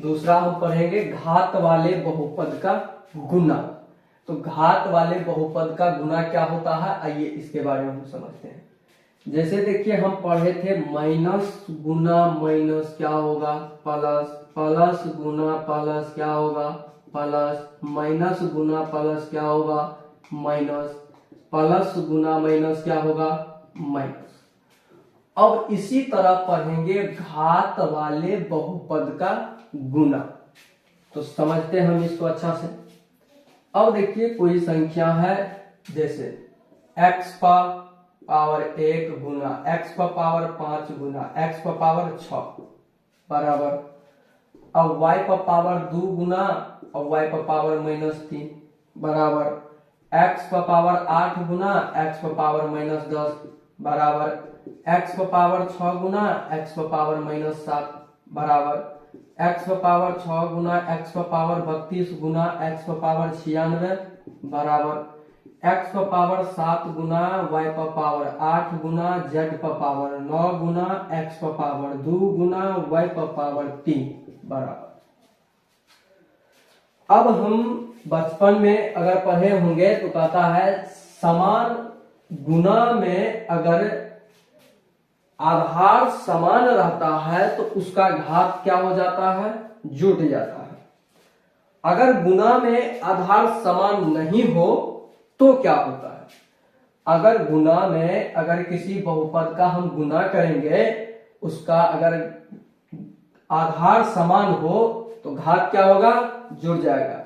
दूसरा हम पढ़ेंगे घात वाले बहुपद का गुना। तो घात वाले बहुपद का गुना क्या होता है, आइए इसके बारे में हम समझते हैं। जैसे देखिए हम पढ़े थे माइनस गुना माइनस क्या होगा प्लस, प्लस गुना प्लस क्या होगा प्लस, माइनस गुना प्लस क्या होगा माइनस, प्लस गुना माइनस क्या होगा माइनस। अब इसी तरह पढ़ेंगे घात वाले बहुपद का गुना। तो समझते हैं हम इसको अच्छा से। अब देखिए कोई संख्या है, जैसे x पावर 1 गुना x पावर 5 गुना x पावर 6 बराबर, अब y पावर 2 गुना और y पावर -3 बराबर, x पावर 8 गुना x पावर -10 बराबर, x पावर 6 गुना x पावर -7 बराबर, x पावर 6 गुना x पावर 32 गुना x पावर 96 बराबर, x पावर 7 गुना y पावर 8 गुना z पावर 9 गुना x पावर 2 गुना y power 3 बराबर। अब हम बचपन में अगर पढ़े होंगे तो कहता है समान गुना में अगर आधार समान रहता है तो उसका घात क्या हो जाता है, जुट जाता है। अगर गुना में आधार समान नहीं हो तो क्या होता है, अगर गुना में अगर किसी बहुपद का हम गुना करेंगे, उसका अगर आधार समान हो तो घात क्या होगा, जुड़ जाएगा।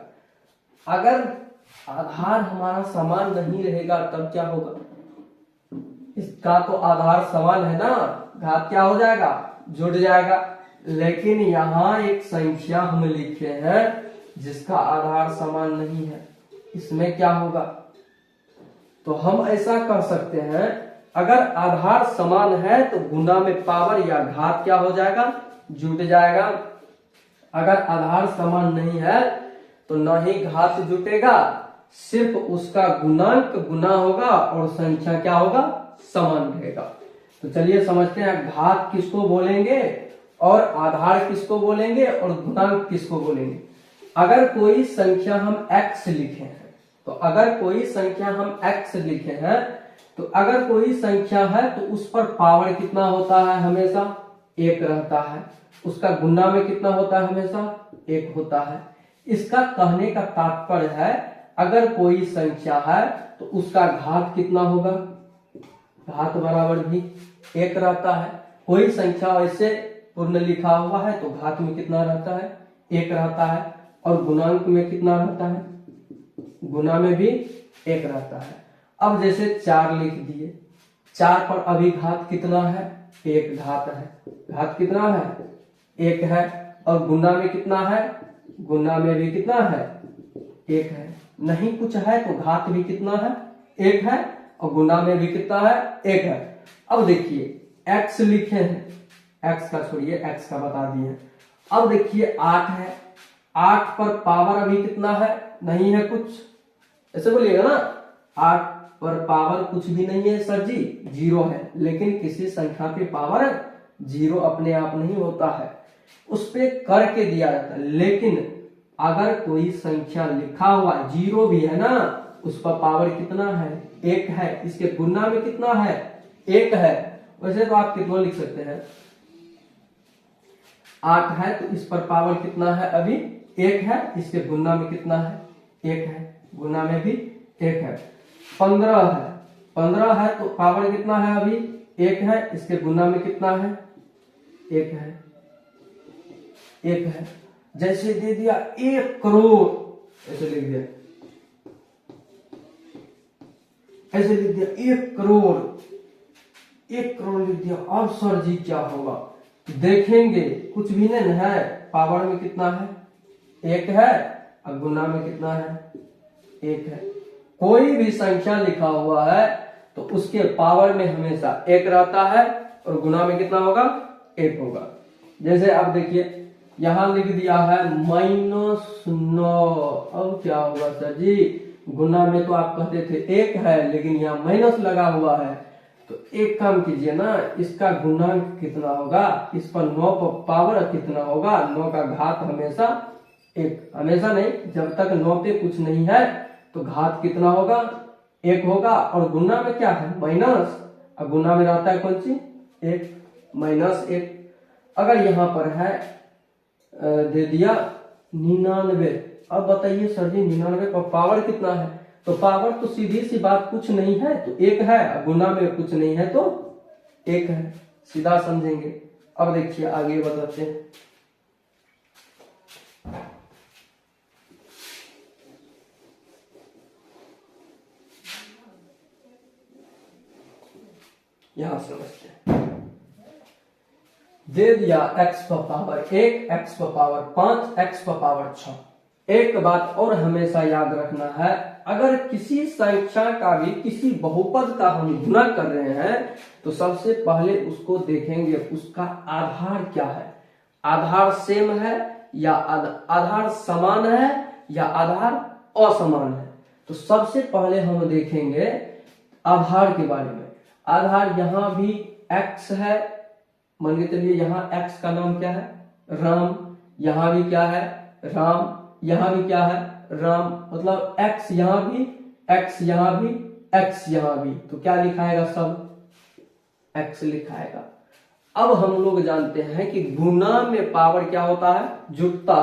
अगर आधार हमारा समान नहीं रहेगा तब क्या होगा, इसका तो आधार समान है ना, घात क्या हो जाएगा, जुड़ जाएगा। लेकिन यहाँ एक संख्या हम लिखे हैं जिसका आधार समान नहीं है, इसमें क्या होगा। तो हम ऐसा कर सकते हैं, अगर आधार समान है तो गुना में पावर या घात क्या हो जाएगा, जुट जाएगा। अगर आधार समान नहीं है तो न ही घात जुटेगा, सिर्फ उसका गुणांक गुना होगा और संख्या क्या होगा, समान रहेगा। तो चलिए समझते हैं घात किसको बोलेंगे और आधार किसको बोलेंगे और गुणांक किसको बोलेंगे। अगर कोई संख्या हम x लिखे हैं, तो अगर कोई संख्या हम x लिखे हैं तो अगर कोई संख्या है तो उस पर पावर कितना होता है, हमेशा 1 रहता है। उसका गुना में कितना होता है, हमेशा 1 होता है। इसका कहने का तात्पर्य है अगर कोई संख्या है तो उसका घात कितना होगा, घात बराबर भी 1 रहता है। कोई संख्या वैसे पूर्ण लिखा हुआ है तो घात में कितना रहता है, 1 रहता है, और गुणांक में कितना रहता है, गुना में भी 1 रहता है। अब जैसे 4 लिख दिए, 4 पर अभी घात कितना है, 1 घात है, घात कितना है, 1 है, और गुना में कितना है, गुना में भी कितना है, 1 है। नहीं कुछ है तो घात भी कितना है, 1 है, और गुना में भी कितना है, 1 है। अब देखिए x लिखे हैं, x का छोड़िए x का बता दिए। अब देखिए 8 है, 8 पर पावर अभी कितना है, नहीं है कुछ, ऐसे बोलिएगा ना, 8 पर पावर कुछ भी नहीं है सर जी, 0 है। लेकिन किसी संख्या पे पावर 0 अपने आप नहीं होता है, उस पे करके दिया जाता है। लेकिन अगर कोई संख्या लिखा हुआ 0 भी है ना, उस पर पावर कितना है, 1 है, इसके गुना में कितना है, 1 है। वैसे तो आप कितना लिख सकते हैं, 8 है तो इस पर पावर कितना है, अभी 1 है, इसके गुना में कितना है, 1 है, गुना में भी 1 है। 15 है, 15 है तो पावर कितना है, अभी 1 है, इसके गुना में कितना है, 1 है, 1 है। जैसे दे दिया 1 करोड़, ऐसे लिख दिया, ऐसे लिख दिया 1 करोड़, 1 करोड़ लिख दिया। अब सर जी क्या होगा, देखेंगे कुछ भी नहीं है, पावर में कितना है, 1 है, और गुना में कितना है, 1 है। कोई भी संख्या लिखा हुआ है तो उसके पावर में हमेशा 1 रहता है और गुना में कितना होगा, 1 होगा। जैसे आप देखिए यहां लिख दिया है -9, अब क्या होगा सर जी, गुना में तो आप कहते थे 1 है, लेकिन यहाँ माइनस लगा हुआ है तो एक काम कीजिए ना, इसका गुणांक कितना होगा, इस पर 9 पर पावर कितना होगा, 9 का घात हमेशा एक, हमेशा नहीं, जब तक 9 पे कुछ नहीं है तो घात कितना होगा, 1 होगा। और गुना में क्या है, माइनस, और गुना में रहता है कौन सी, 1, -1। अगर यहाँ पर है दे दिया 99, अब बताइए सर जी 99 पर पावर कितना है, तो पावर तो सीधी सी बात कुछ नहीं है तो 1 है, गुना में कुछ नहीं है तो 1 है, सीधा समझेंगे। अब देखिए आगे बताते हैं। यहां समझते हैं, दे दिया x पर पावर 1, x पर पावर 5, x पर पावर 6। एक बात और हमेशा याद रखना है, अगर किसी संख्या का भी किसी बहुपद का हम गुणा कर रहे हैं तो सबसे पहले उसको देखेंगे उसका आधार क्या है, आधार सेम है या आधार समान है या आधार असमान है। तो सबसे पहले हम देखेंगे आधार के बारे में। आधार यहाँ भी x है, मान के चलिए यहाँ x का नाम क्या है, राम, यहाँ भी क्या है, राम, यहाँ भी क्या है, राम, मतलब x यहाँ भी, x यहाँ भी, x यहाँ भी, तो क्या लिखाएगा, सब x लिखाएगा। अब हम लोग जानते हैं कि गुना में पावर क्या होता है, जुटता,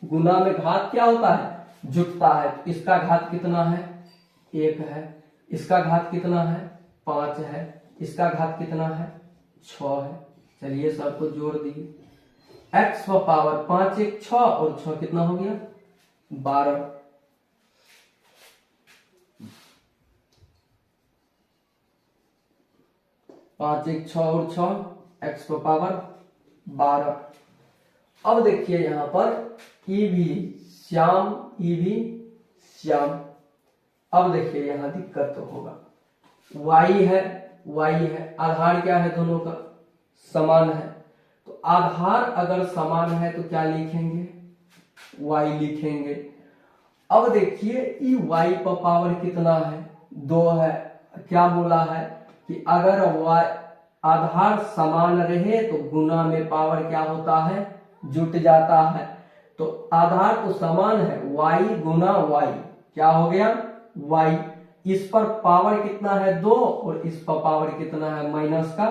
गुना में घात क्या होता है, जुटता है। तो इसका घात कितना है, 1 है, इसका घात कितना है, 5 है, इसका घात कितना है, 6 है। चलिए सबको जोड़ दिए, x पर पावर 5 1 6 और 6 कितना हो गया, 12। पांच 1 6 और 6, x पर पावर 12। अब देखिए यहाँ पर ई भी श्याम, ई भी श्याम। अब देखिए यहाँ दिक्कत तो होगा, y है, y है, आधार क्या है, दोनों का समान है। तो आधार अगर समान है तो क्या लिखेंगे, y लिखेंगे। अब देखिए ई y पर पावर कितना है, 2 है। क्या बोला है कि अगर y आधार समान रहे तो गुना में पावर क्या होता है, जुट जाता है। तो आधार तो समान है, y गुना y क्या हो गया, y। इस पर पावर कितना है, 2, और इस पर पावर कितना है, माइनस का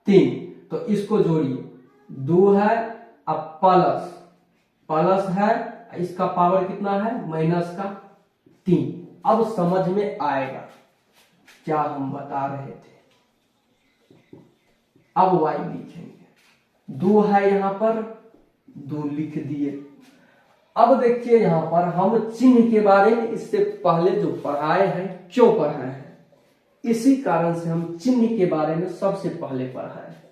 3। तो इसको जोड़िए, 2 है, अब प्लस, प्लस है, इसका पावर कितना है, माइनस का 3। अब समझ में आएगा क्या हम बता रहे थे। अब y लिखेंगे, 2 है यहाँ पर, 2 लिख दिए। अब देखिए यहाँ पर हम चिन्ह के बारे में इससे पहले जो पढ़ाए हैं, क्यों पढ़ाए हैं, इसी कारण से हम चिन्ह के बारे में सबसे पहले पढ़ाए हैं।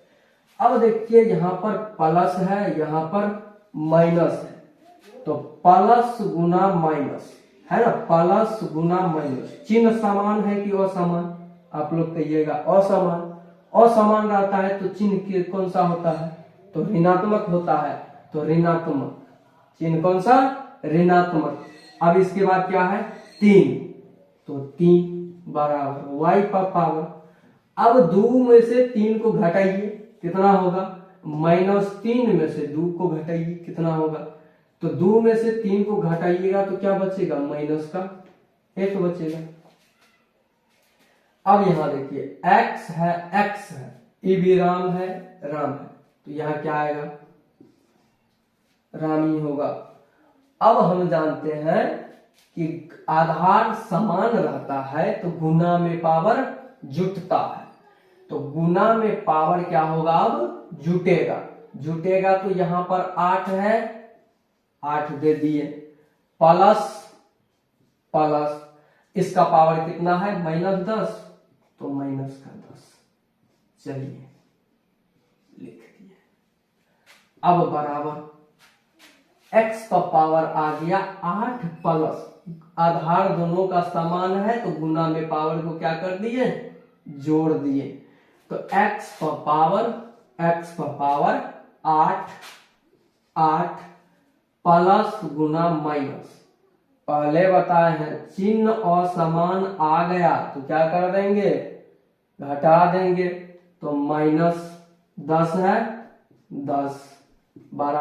अब देखिए यहाँ पर प्लस है, यहाँ पर माइनस है, तो प्लस गुना माइनस है ना, प्लस गुना माइनस। चिन्ह समान है कि असमान, आप लोग कहिएगा असमान। असमान रहता है तो चिन्ह कौन सा होता है, तो ऋणात्मक होता है, तो ऋणात्मक चिन्ह कौन सा, ऋणात्मक। अब इसके बाद क्या है, 3, तो 3 बराबर y पर पावर। अब 2 में से 3 को घटाइए, कितना होगा, -3 में से 2 को घटाइए, कितना होगा, तो 2 में से 3 को घटाइएगा तो क्या बचेगा, माइनस का 1 बचेगा। अब यहां देखिए x है, ये भी राम है, तो यहां क्या आएगा, राम ही होगा। अब हम जानते हैं कि आधार समान रहता है तो गुना में पावर जुटता है, तो गुना में पावर क्या होगा, अब जुटेगा, जुटेगा। तो यहां पर 8 है, 8 दे दिए, प्लस प्लस, इसका पावर कितना है, -10, तो माइनस का 10। चलिए लिख दिए। अब बराबर x का पावर आ गया 8 प्लस, आधार दोनों का समान है तो गुना में पावर को क्या कर दिए, जोड़ दिए। तो x का पावर 8 प्लस गुना माइनस। पहले बताए हैं चिन्ह असमान आ गया तो क्या कर देंगे, घटा देंगे तो -10 है 10 12